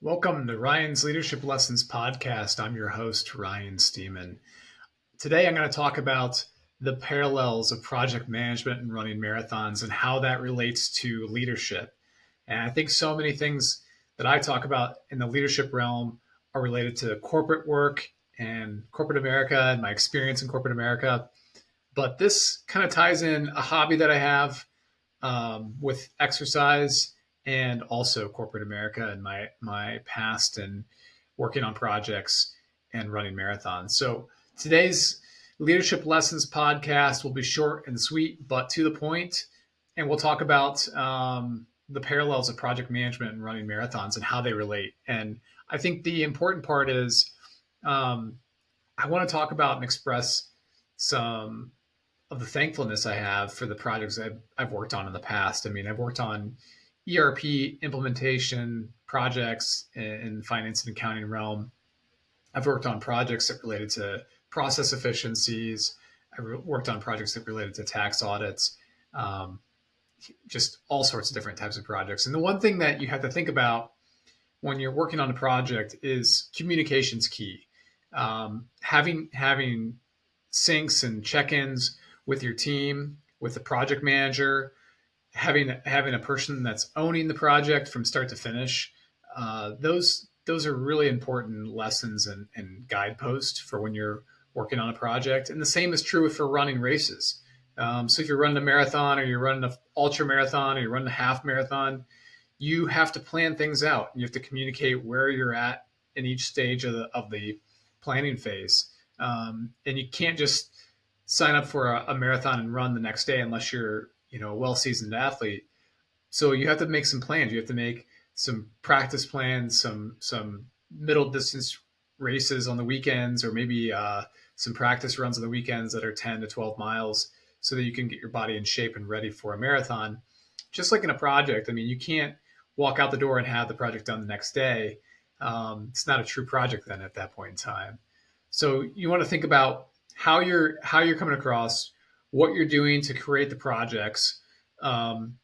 Welcome to Ryan's Leadership Lessons podcast. I'm your host, Ryan Stemen. Today, I'm going to talk about the parallels of project management and running marathons and how that relates to leadership. And I think so many things that I talk about in the leadership realm are related to corporate work and corporate America and my experience in corporate America. But this kind of ties in a hobby that I have with exercise and also corporate America and my past and working on projects and running marathons. So today's Leadership Lessons podcast will be short and sweet, but to the point, and we'll talk about the parallels of project management and running marathons and how they relate. And I think the important part is I want to talk about and express some of the thankfulness I have for the projects I've worked on in the past. I mean, I've worked on ERP implementation projects in finance and accounting realm. I've worked on projects that related to process efficiencies. I worked on projects that related to tax audits, just all sorts of different types of projects. And the one thing that you have to think about when you're working on a project is communication's key. Having syncs and check-ins with your team, with the project manager, having a person that's owning the project from start to finish. Those are really important lessons and guideposts for when you're working on a project. And the same is true for running races. So if you're running a marathon or you're running an ultra marathon or you're running a half marathon, you have to plan things out. You have to communicate where you're at in each stage of the planning phase. And you can't just sign up for a marathon and run the next day unless you're a well-seasoned athlete. So you have to make some plans. You have to make some practice plans, some middle distance races on the weekends, or maybe some practice runs on the weekends that are 10 to 12 miles so that you can get your body in shape and ready for a marathon. Just like in a project, I mean, you can't walk out the door and have the project done the next day. It's not a true project then at that point in time. So you want to think about how you're coming across, what you're doing to create the projects, and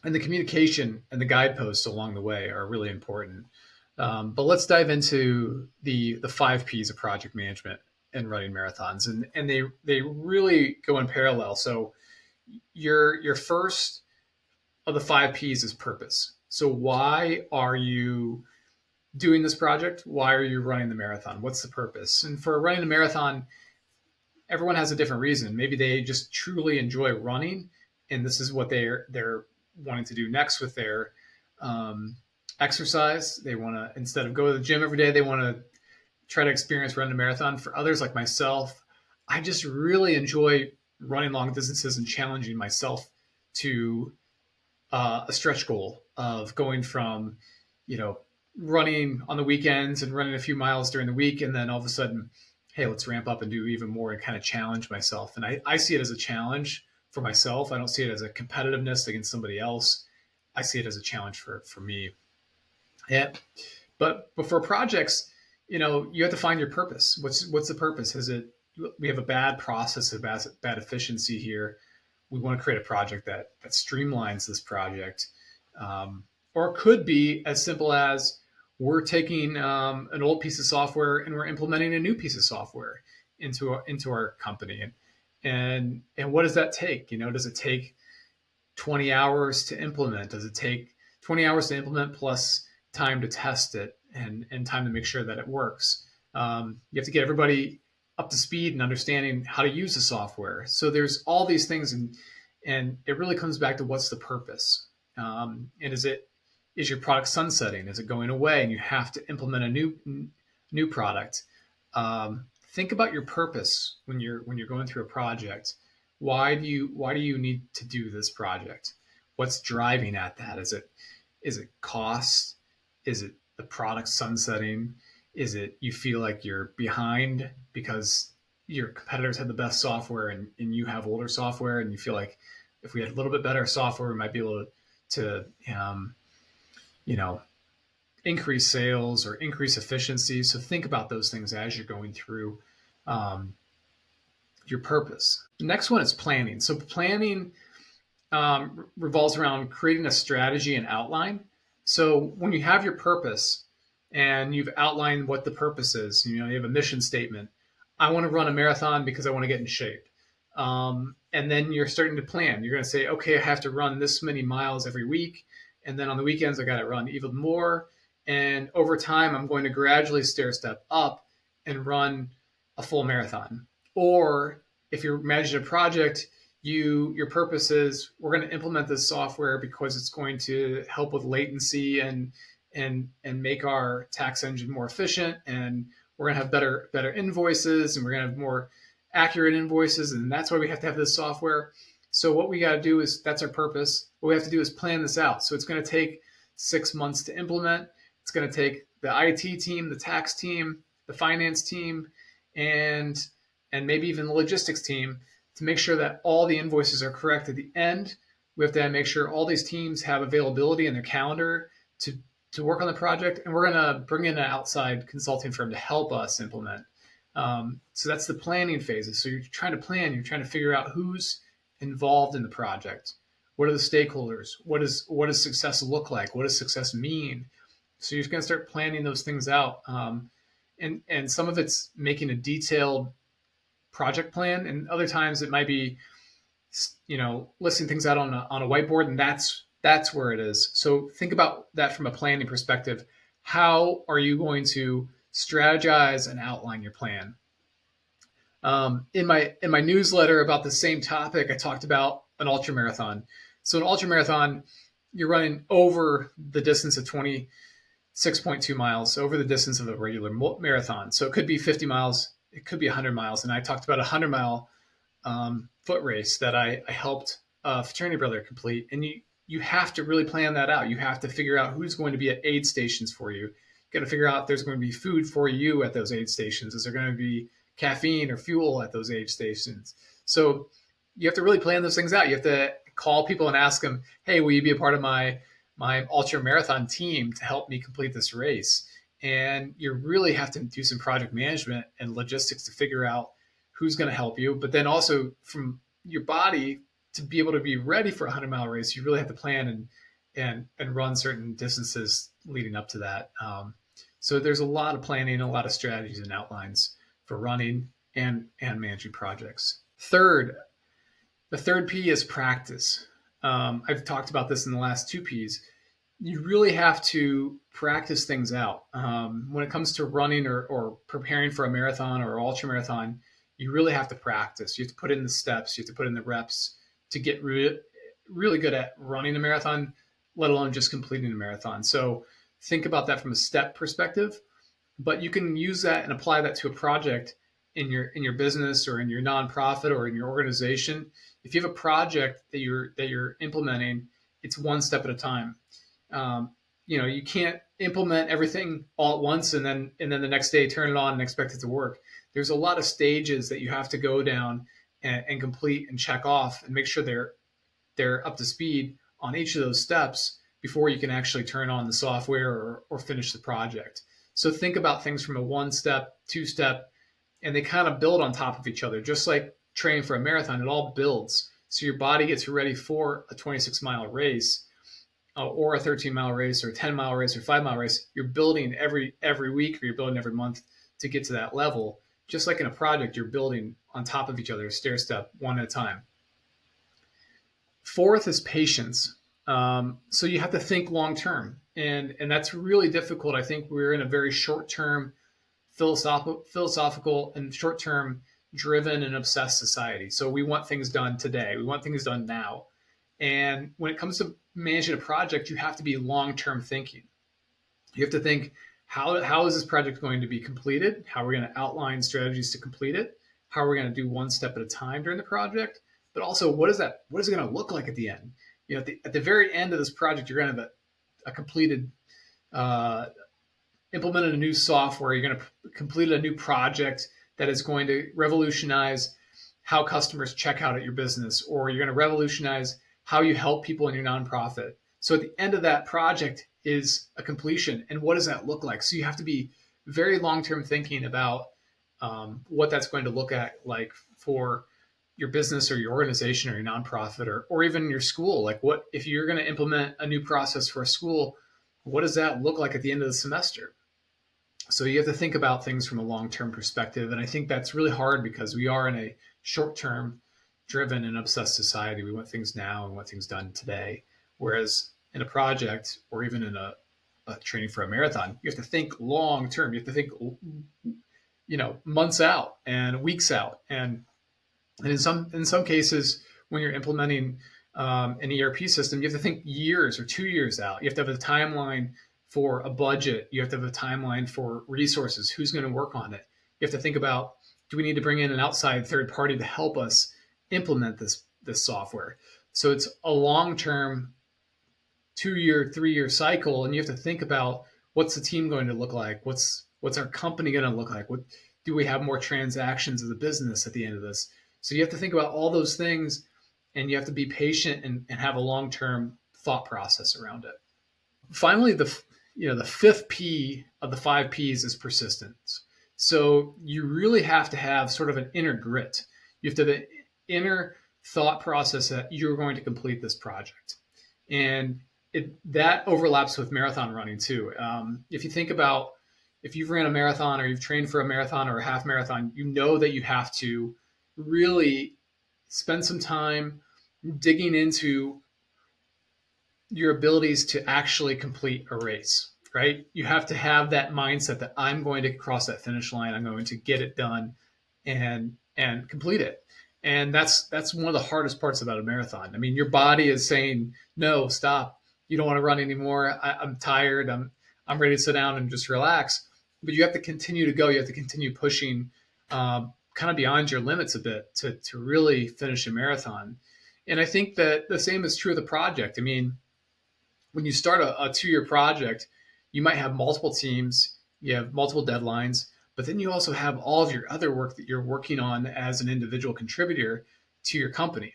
the communication and the guideposts along the way are really important. But let's dive into the 5 Ps of project management and running marathons, and they really go in parallel. So your first of the 5 Ps is purpose. So why are you doing this project? Why are you running the marathon? What's the purpose? And for running a marathon, everyone has a different reason. Maybe they just truly enjoy running, and this is what they're wanting to do next with their exercise. They want to, instead of go to the gym every day, they want to try to experience running a marathon. For others like myself, I just really enjoy running long distances and challenging myself to a stretch goal of going from, running on the weekends and running a few miles during the week, and then all of a sudden, hey, let's ramp up and do even more and kind of challenge myself. And I see it as a challenge for myself. I don't see it as a competitiveness against somebody else. I see it as a challenge for me. Yeah. But for projects, you have to find your purpose. What's the purpose? Is it, we have a bad process, a bad efficiency here. We want to create a project that streamlines this project. Or it could be as simple as, we're taking an old piece of software and we're implementing a new piece of software into our company. And what does that take? Does it take 20 hours to implement? Does it take 20 hours to implement plus time to test it and time to make sure that it works? You have to get everybody up to speed and understanding how to use the software. So there's all these things, and it really comes back to what's the purpose? And is your product sunsetting? Is it going away and you have to implement a new product? Think about your purpose when you're going through a project. Why do you need to do this project? What's driving at that? Is it cost? Is it the product sunsetting? Is it you feel like you're behind because your competitors had the best software and you have older software, and you feel like if we had a little bit better software, we might be able to increase sales or increase efficiency. So think about those things as you're going through your purpose. The next one is planning. So planning revolves around creating a strategy and outline. So when you have your purpose, and you've outlined what the purpose is. You have a mission statement. I want to run a marathon because I want to get in shape. And then you're starting to plan. You're going to say, okay, I have to run this many miles every week. And then on the weekends, I got to run even more. And over time, I'm going to gradually stair step up and run a full marathon. Or if you're managing a project, your purpose is, we're going to implement this software because it's going to help with latency and make our tax engine more efficient, and we're going to have better invoices, and we're going to have more accurate invoices, and that's why we have to have this software. So what we got to do is, that's our purpose. What we have to do is plan this out. So it's going to take 6 months to implement. It's going to take the IT team, the tax team, the finance team, and maybe even the logistics team, to make sure that all the invoices are correct at the end. We have to make sure all these teams have availability in their calendar to work on the project, and we're going to bring in an outside consulting firm to help us implement. So that's the planning phases. So you're trying to plan, you're trying to figure out who's involved in the project. What are the stakeholders? What does success look like? What does success mean? So you're going to start planning those things out. And some of it's making a detailed project plan, and other times it might be, listing things out on a whiteboard, and that's where it is. So think about that from a planning perspective. How are you going to strategize and outline your plan? In my newsletter about the same topic, I talked about an ultra marathon. So an ultra marathon, you're running over the distance of 26.2 miles, over the distance of a regular marathon. So it could be 50 miles, it could be 100 miles. And I talked about a 100-mile foot race that I helped a fraternity brother complete. And you have to really plan that out. You have to figure out who's going to be at aid stations for you. You got to figure out if there's going to be food for you at those aid stations. Is there going to be caffeine or fuel at those aid stations? So you have to really plan those things out. You have to call people and ask them, hey, will you be a part of my ultra marathon team to help me complete this race? And you really have to do some project management and logistics to figure out who's going to help you. But then also, from your body, to be able to be ready for a 100-mile race, you really have to plan and run certain distances leading up to that. So there's a lot of planning, a lot of strategies and outlines for running and managing projects. The third P is practice. I've talked about this in the last two Ps. You really have to practice things out. When it comes to running or preparing for a marathon or ultra marathon, you really have to practice. You have to put in the steps, you have to put in the reps to get really good at running a marathon, let alone just completing a marathon. So think about that from a step perspective, but you can use that and apply that to a project in your business or in your nonprofit or in your organization. If you have a project that you're implementing, it's one step at a time. You can't implement everything all at once and then the next day turn it on and expect it to work. There's a lot of stages that you have to go down and complete and check off and make sure they're up to speed on each of those steps before you can actually turn on the software or finish the project. So think about things from a 1-step, 2-step, and they kind of build on top of each other. Just like training for a marathon, it all builds. So your body gets ready for a 26-mile race or a 13-mile race or a 10-mile race or 5-mile race. You're building every week, or you're building every month to get to that level. Just like in a project, you're building on top of each other, stair step, one at a time. Fourth is patience. So you have to think long term, and that's really difficult. I think we're in a very short term, philosophical and short term driven and obsessed society. So we want things done today. We want things done now. And when it comes to managing a project, you have to be long term thinking. You have to think, how is this project going to be completed? How are we going to outline strategies to complete it? How are we going to do one step at a time during the project? But also, what is it going to look like at the end? At the very end of this project, you're going to have a completed, implemented a new software. You're going to complete a new project that is going to revolutionize how customers check out at your business, or you're going to revolutionize how you help people in your nonprofit. So at the end of that project is a completion. And what does that look like? So you have to be very long-term thinking about what that's going to look like for your business or your organization or your nonprofit or even your school. Like, what if you're going to implement a new process for a school, what does that look like at the end of the semester? So you have to think about things from a long-term perspective. And I think that's really hard because we are in a short-term driven and obsessed society. We want things now and want things done today. Whereas in a project or even in a training for a marathon, you have to think long-term. You have to think, months out and weeks out. And in some cases, when you're implementing an ERP system, you have to think years or 2 years out. You have to have a timeline for a budget. You have to have a timeline for resources. Who's going to work on it? You have to think about, do we need to bring in an outside third party to help us implement this software? So it's a long-term 2 year, 3 year cycle, and you have to think about, what's the team going to look like? What's our company going to look like? What do we have more transactions as a business at the end of this? So you have to think about all those things, and you have to be patient and have a long-term thought process around it. Finally, the fifth P of the five P's is persistence. So you really have to have sort of an inner grit. You have to have an inner thought process that you're going to complete this project. And that overlaps with marathon running too. If you think about, if you've ran a marathon or you've trained for a marathon or a half marathon, you know that you have to really spend some time digging into your abilities to actually complete a race, right? You have to have that mindset that I'm going to cross that finish line. I'm going to get it done and complete it. And that's one of the hardest parts about a marathon. I mean, your body is saying, no, stop. You don't want to run anymore. I'm tired. I'm ready to sit down and just relax. But you have to continue to go. You have to continue pushing kind of beyond your limits a bit to really finish a marathon. And I think that the same is true of the project. I mean, when you start a 2 year project, you might have multiple teams, you have multiple deadlines, but then you also have all of your other work that you're working on as an individual contributor to your company.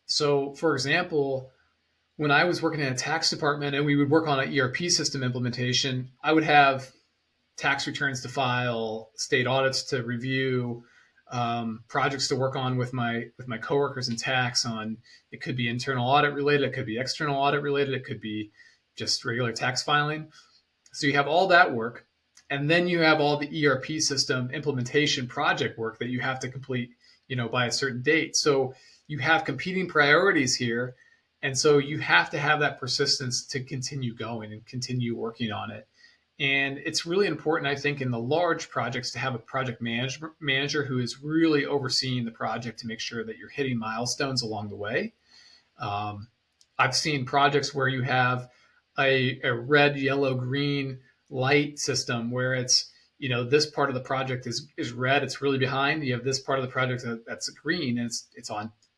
So, for example, when I was working in a tax department and we would work on an ERP system implementation, I would have tax returns to file, state audits to review, projects to work on with my coworkers in tax. On, it could be internal audit related, it could be external audit related, it could be just regular tax filing. So you have all that work, and then you have all the ERP system implementation project work that you have to complete, by a certain date. So you have competing priorities here, and so you have to have that persistence to continue going and continue working on it. And it's really important, I think, in the large projects to have a project manager who is really overseeing the project to make sure that you're hitting milestones along the way. I've seen projects where you have a red, yellow, green light system where it's, this part of the project is red, it's really behind. You have this part of the project that's green, and it's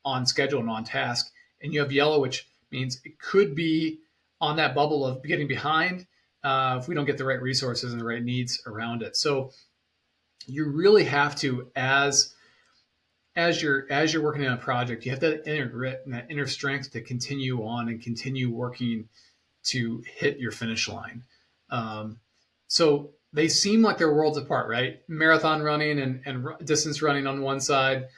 on schedule and on task. And you have yellow, which means it could be on that bubble of getting behind if we don't get the right resources and the right needs around it. So you really have to, as you're working on a project, you have that inner grit and that inner strength to continue on and continue working to hit your finish line. So they seem like they're worlds apart, right? Marathon running and distance running on one side,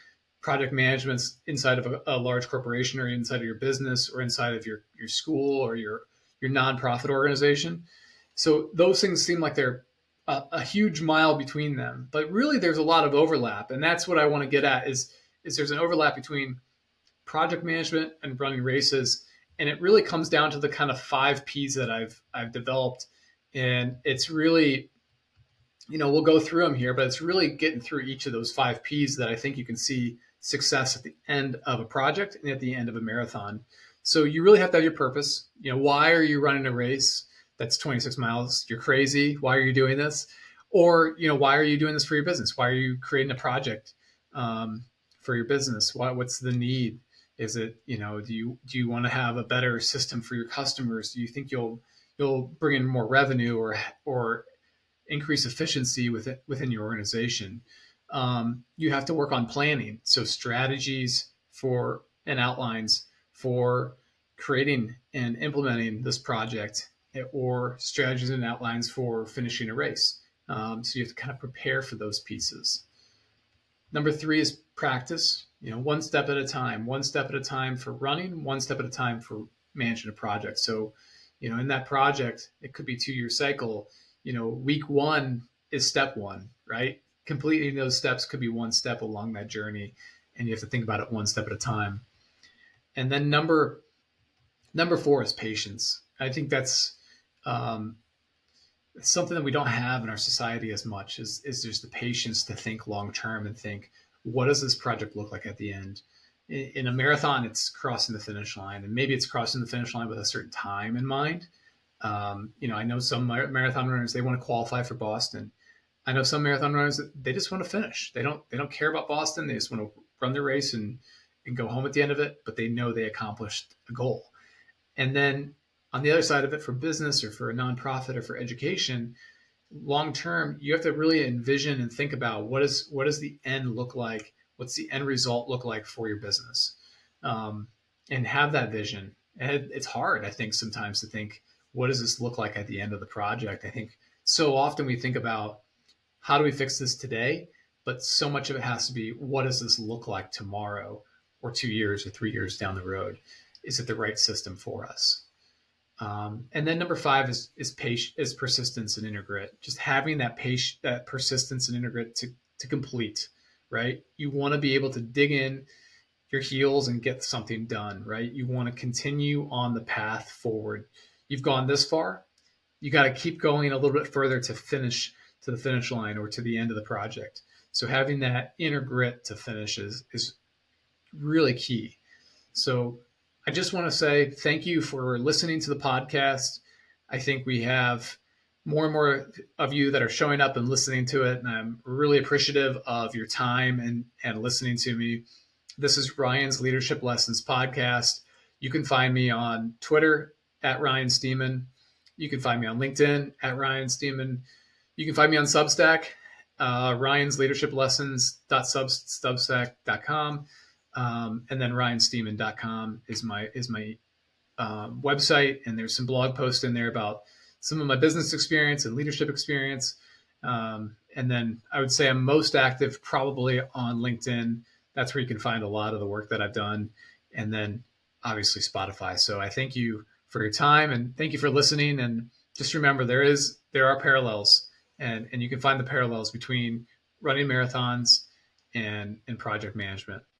project management's inside of a large corporation or inside of your business or inside of your school or your nonprofit organization. So those things seem like they're a huge mile between them, but really there's a lot of overlap. And that's what I want to get at is there's an overlap between project management and running races. And it really comes down to the kind of 5 P's that I've developed. And it's really, we'll go through them here, but it's really getting through each of those 5 P's that I think you can see success at the end of a project and at the end of a marathon. So you really have to have your purpose. Why are you running a race that's 26 miles? You're crazy. Why are you doing this? Or, why are you doing this for your business? Why are you creating a project for your business? What's the need? Is it, do you want to have a better system for your customers? Do you think you'll bring in more revenue or increase efficiency within your organization? You have to work on planning. So strategies and outlines for creating and implementing this project, or strategies and outlines for finishing a race. So you have to kind of prepare for those pieces. Number 3 is practice, one step at a time for running, one step at a time for managing a project. So, in that project, it could be 2 year cycle. Week 1 is step one, right? Completing those steps could be one step along that journey, and you have to think about it one step at a time. And then number four is patience. I think that's um, something that we don't have in our society as much is there's the patience to think long term and think, what does this project look like at the end? In a marathon, it's crossing the finish line, and maybe it's crossing the finish line with a certain time in mind. I know some marathon runners, they want to qualify for Boston. I know some marathon runners, they just want to finish. They don't care about Boston. They just want to run their race and go home at the end of it, but they know they accomplished a goal. And then on the other side of it, for business or for a nonprofit or for education, long term, you have to really envision and think about what does the end look like? What's the end result look like for your business? And have that vision. And it's hard, I think, sometimes to think, what does this look like at the end of the project? I think so often we think about how do we fix this today, but so much of it has to be, what does this look like tomorrow or 2 years or 3 years down the road? Is it the right system for us? And then number five is persistence and inner grit. Just having that persistence and inner grit to complete, right? You want to be able to dig in your heels and get something done, right? You want to continue on the path forward. You've gone this far. You got to keep going a little bit further to finish to the finish line or to the end of the project. So having that inner grit to finish is really key. So I just want to say thank you for listening to the podcast. I think we have more and more of you that are showing up and listening to it, and I'm really appreciative of your time and listening to me. This is Ryan's Leadership Lessons podcast. You can find me on Twitter at Ryan Stemen. You can find me on LinkedIn at Ryan Stemen. You can find me on Substack, Ryan's Leadership Lessons.substack.com. And then ryanstemen.com is my website, and there's some blog posts in there about some of my business experience and leadership experience. And then I would say I'm most active probably on LinkedIn. That's where you can find a lot of the work that I've done. And then obviously Spotify. So I thank you for your time and thank you for listening. And just remember, there are parallels, and you can find the parallels between running marathons and project management.